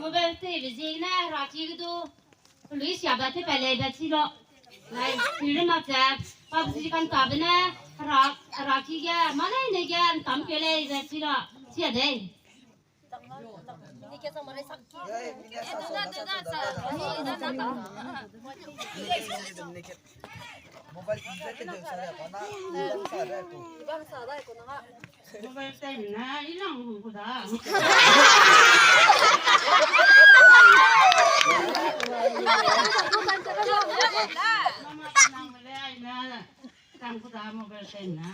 một bên thì về gì nè rồi chỉ cái lưới xả bát thì phải lấy bát chỉ đó này thì nó mặc đẹp và chỉ cần tập bên nè rồi chỉ cái mà này cái tắm cái lấy bát chỉ đó chỉ ở đây mobile tay na ilang ko da mama tanang male ay na tang ko da mobile tay na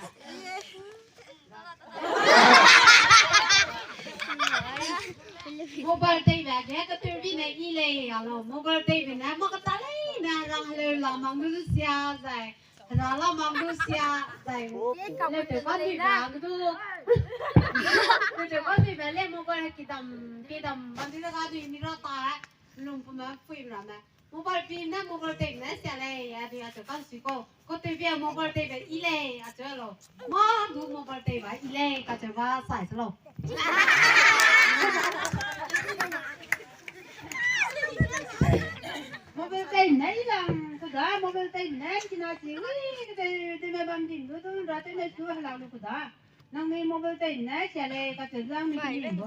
mobile tay ba cái tôi đi này đi lấy alo mobile tay bên na mà cái ta lấy na răng lên làm mang đứa xia dài rồi là mang đứa xia dài lấy từ con đi vào cái tu từ con đi vào lấy mobile cái đầm bằng cái cái gì mình ra ta lùng cũng mà phim rồi mà mobile phim na mobile tay na xia lấy à thì từ con suy cô tôi về mobile tay về đi lấy à chơi rồi mà đủ mobile tay về đi lấy cái chơi vào xài rồi mobile tay này là cái đó mobile tay này chỉ nói chuyện cái mấy bạn tin tôi ra tới nơi chúa làm được cái đó năng nghe mobile tay này sẽ lấy cái chuyện rằng mình đi làm được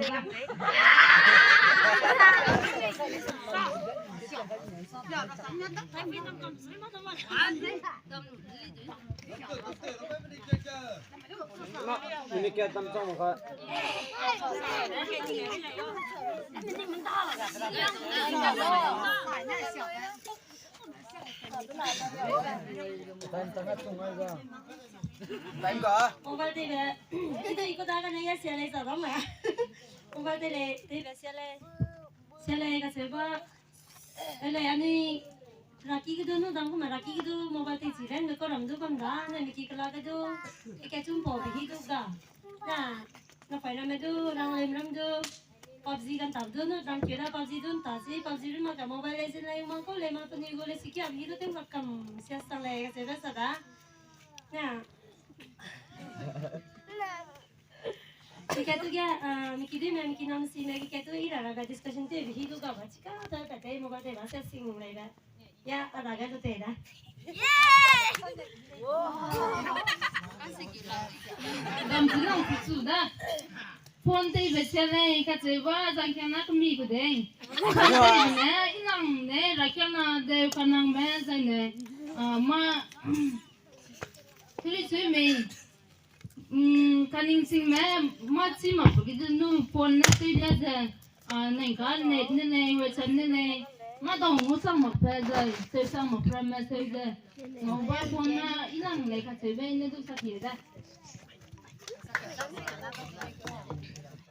ini kita tamcong ka đánh cả mobile tay về cái đó cái này sẽ lấy sao đó mà mobile tay về sẽ lấy cái gì ba lấy anh ấy Raki cái đó nó đang có mà Raki cái đó mobile tay chỉ lấy người có làm được không đó nên mình cái là cái đó cái chung bỏ thì được đó nè nó phải làm cái đó đang làm đó PUBG kan tập đó nó đang chơi là PUBG đó ta sĩ PUBG nó mà mobile legend này mà có lấy mà tôi nghĩ gọi là sĩ cái gì đó tem là cầm sẽ sang lấy cái gì đó đó nè cái tôi mình kia mình kia nam sĩ này cái tôi ý là cái discussion thì vì đó cả chứ cả tôi tại đây mobile tay mà sẽ sinh này đó ya ada cái tôi thế đó làm gì làm cái gì đó phone tay về xe này cái gì vậy chẳng cái nào cũng đi cái đấy cái này inang này là cái nào đều cái nào mà cái này mà cái mình cái ninh sinh mà chỉ mà cái đó nó phone nó tuy là này cái net này hoặc chân này mà đồng ngũ sang một phe rồi chơi sang một phe mà chơi rồi mobile phone nó inang này cái gì vậy nó cũng sao vậy đó